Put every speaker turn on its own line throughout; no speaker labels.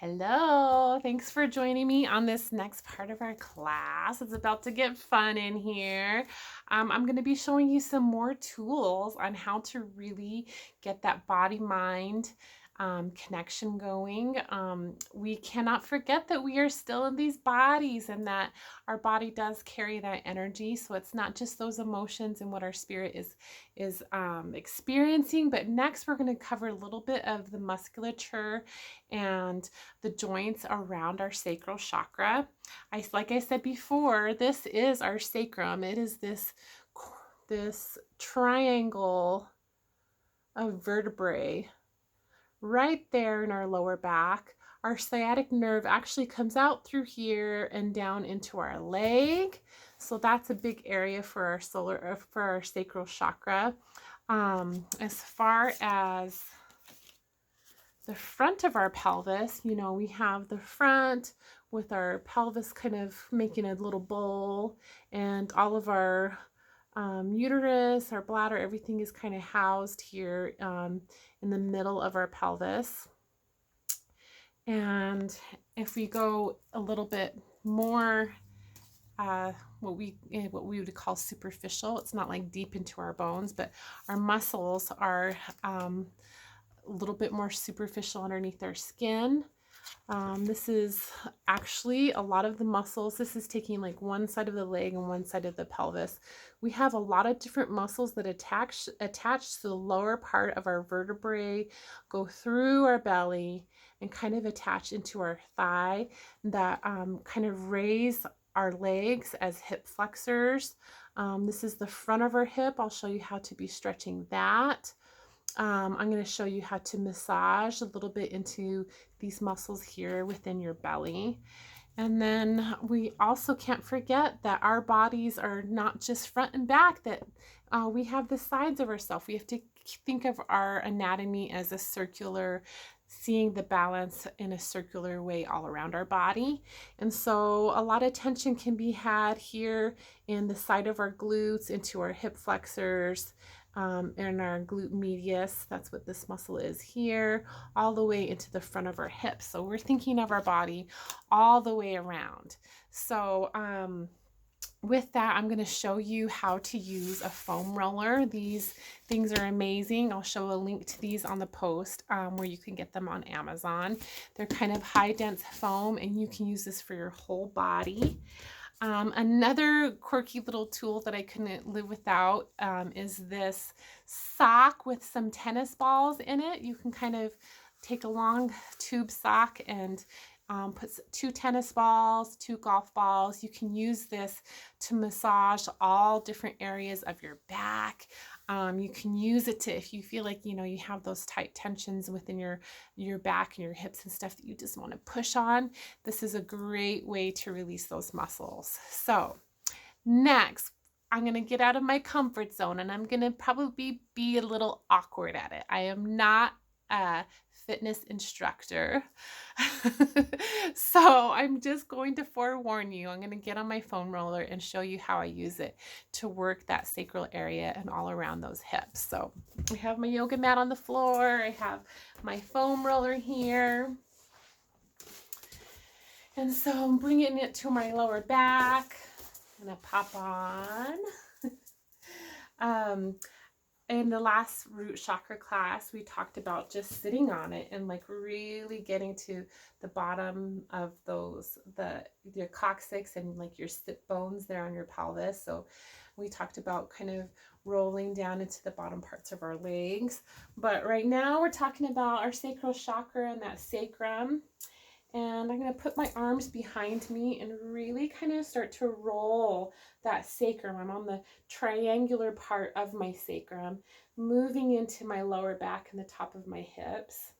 Hello, thanks for joining me on this next part of our class. It's about to get fun in here. I'm going to be showing you some more tools on how to really get that body-mind connection going. We cannot forget that we are still in these bodies and that our body does carry that energy. So it's not just those emotions and what our spirit is experiencing, but next we're going to cover a little bit of the musculature and the joints around our sacral chakra. Like I said before, this is our sacrum. It is this triangle of vertebrae right there in our lower back. Our sciatic nerve actually comes out through here and down into our leg. So that's a big area for our sacral chakra. As far as the front of our pelvis, we have the front with our pelvis kind of making a little bowl, and all of our uterus, our bladder, everything is kind of housed here in the middle of our pelvis. And if we go a little bit more what we would call superficial, it's not like deep into our bones, but our muscles are a little bit more superficial underneath our skin. This is actually a lot of the muscles. This is taking like one side of the leg and one side of the pelvis. We have a lot of different muscles that attach to the lower part of our vertebrae, go through our belly and kind of attach into our thigh, that kind of raise our legs as hip flexors. This is the front of our hip. I'll show you how to be stretching that. I'm going to show you how to massage a little bit into these muscles here within your belly. And then we also can't forget that our bodies are not just front and back, that we have the sides of ourselves. We have to think of our anatomy as a circular, seeing the balance in a circular way all around our body. And so a lot of tension can be had here in the side of our glutes, into our hip flexors, and our glute medius. That's what this muscle is here, all the way into the front of our hips. So we're thinking of our body all the way around. So with that, I'm going to show you how to use a foam roller. These things are amazing. I'll show a link to these on the post where you can get them on Amazon. They're kind of high dense foam, and you can use this for your whole body. Another quirky little tool that I couldn't live without is this sock with some tennis balls in it. You can kind of take a long tube sock and put 2 tennis balls, 2 golf balls. You can use this to massage all different areas of your back. You can use it to, if you feel like, you have those tight tensions within your back and your hips and stuff that you just want to push on. This is a great way to release those muscles. So next, I'm going to get out of my comfort zone, and I'm going to probably be a little awkward at it. I am not a fitness instructor. So I'm just going to forewarn you. I'm going to get on my foam roller and show you how I use it to work that sacral area and all around those hips. So I have my yoga mat on the floor. I have my foam roller here. And so I'm bringing it to my lower back. I'm going to pop on. In the last root chakra class, we talked about just sitting on it and like really getting to the bottom of your coccyx and like your sit bones there on your pelvis. So we talked about kind of rolling down into the bottom parts of our legs. But right now we're talking about our sacral chakra and that sacrum. And I'm going to put my arms behind me and really kind of start to roll that sacrum. I'm on the triangular part of my sacrum, moving into my lower back and the top of my hips.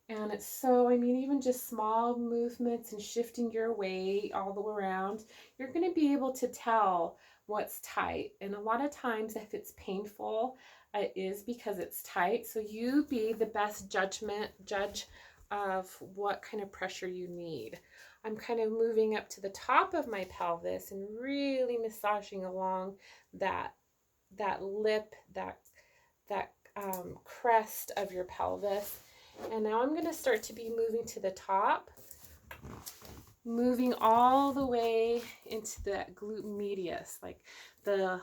And it's so, even just small movements and shifting your weight all the way around, you're going to be able to tell what's tight. And a lot of times if it's painful, it is because it's tight. So you be the best judge of what kind of pressure you need. I'm kind of moving up to the top of my pelvis and really massaging along that lip, that crest of your pelvis. And now I'm going to start to be moving to the top, moving all the way into that glute medius, like the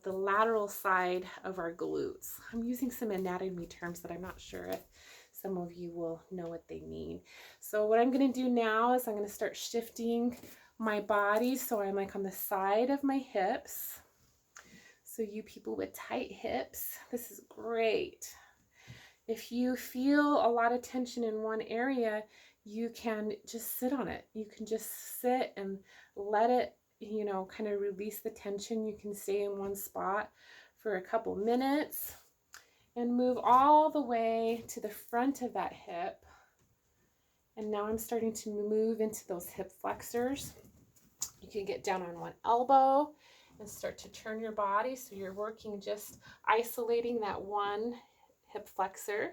lateral side of our glutes. I'm using some anatomy terms that I'm not sure if some of you will know what they mean. So what I'm going to do now is I'm going to start shifting my body so I'm like on the side of my hips. So you people with tight hips, this is great. If you feel a lot of tension in one area, you can just sit on it. You can just sit and let it, you know, kind of release the tension. You can stay in one spot for a couple minutes and move all the way to the front of that hip. And now I'm starting to move into those hip flexors. You can get down on one elbow and start to turn your body so you're working just isolating that one hip flexor.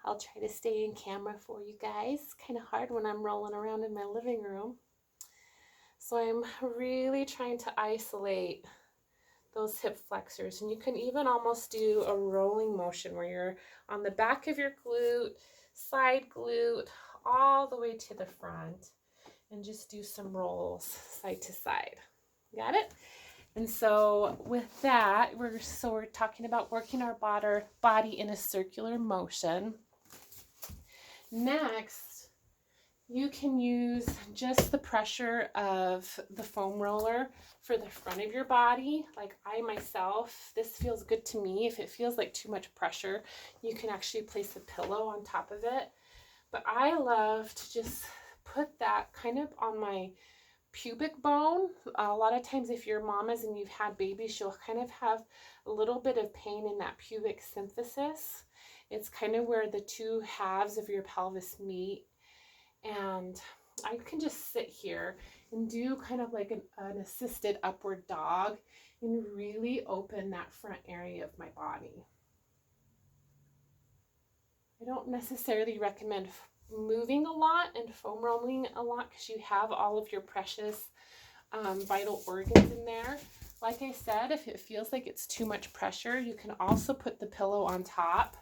I'll try to stay in camera for you guys. Kind of hard when I'm rolling around in my living room. So I'm really trying to isolate those hip flexors. And you can even almost do a rolling motion where you're on the back of your glute, side glute, all the way to the front. And just do some rolls side to side. Got it? And so with that, we're talking about working our body in a circular motion. Next, you can use just the pressure of the foam roller for the front of your body. Like I myself, this feels good to me. If it feels like too much pressure, you can actually place a pillow on top of it. But I love to just put that kind of on my pubic bone. A lot of times if you're mamas and you've had babies, you'll kind of have a little bit of pain in that pubic symphysis. It's kind of where the two halves of your pelvis meet. And I can just sit here and do kind of like an assisted upward dog and really open that front area of my body. I don't necessarily recommend moving a lot and foam rolling a lot because you have all of your precious vital organs in there. Like I said, if it feels like it's too much pressure, you can also put the pillow on top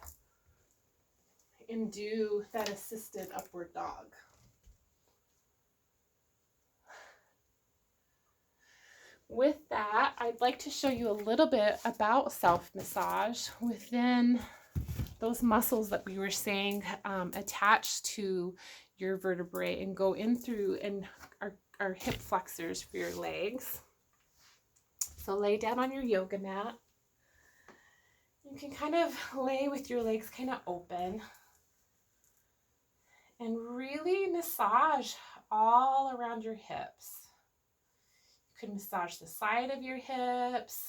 and do that assisted upward dog. With that, I'd like to show you a little bit about self-massage within those muscles that we were saying attached to your vertebrae and go in through and our hip flexors for your legs. So lay down on your yoga mat. You can kind of lay with your legs kind of open and really massage all around your hips. You can massage the side of your hips.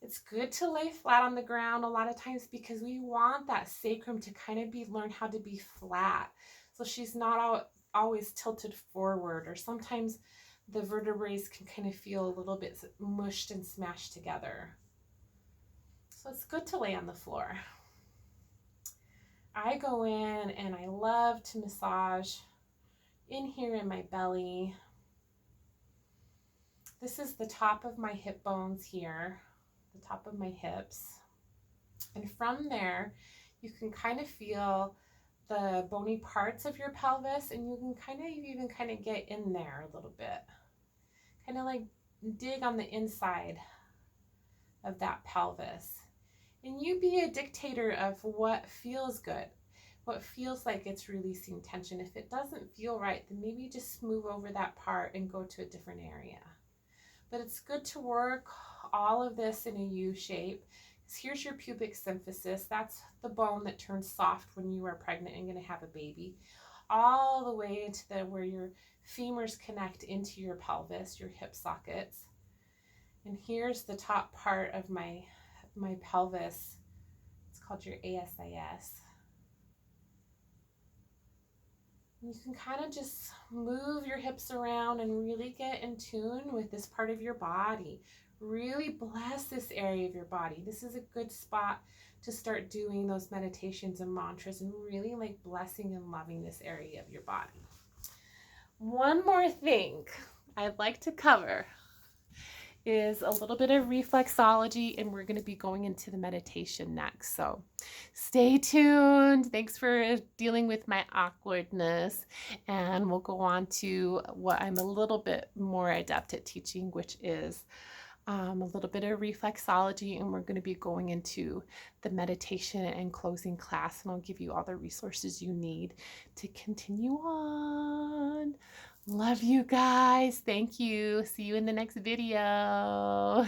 It's good to lay flat on the ground a lot of times because we want that sacrum to kind of learn how to be flat. So she's not always tilted forward, or sometimes the vertebrae can kind of feel a little bit mushed and smashed together. So it's good to lay on the floor. I go in and I love to massage in here in my belly. This is the top of my hip bones here, the top of my hips. And from there, you can kind of feel the bony parts of your pelvis, and you can kind of even kind of get in there a little bit. Kind of like dig on the inside of that pelvis. And you be a dictator of what feels good, what feels like it's releasing tension. If it doesn't feel right, then maybe just move over that part and go to a different area. But it's good to work all of this in a U shape. Here's your pubic symphysis. That's the bone that turns soft when you are pregnant and going to have a baby. All the way into where your femurs connect into your pelvis, your hip sockets. And here's the top part of my pelvis. It's called your ASIS. You can kind of just move your hips around and really get in tune with this part of your body. Really bless this area of your body. This is a good spot to start doing those meditations and mantras and really like blessing and loving this area of your body. One more thing I'd like to cover is a little bit of reflexology, and we're going to be going into the meditation next. So stay tuned. Thanks for dealing with my awkwardness. And we'll go on to what I'm a little bit more adept at teaching, which is a little bit of reflexology, and we're going to be going into the meditation and closing class, and I'll give you all the resources you need to continue on. Love you guys. Thank you. See you in the next video.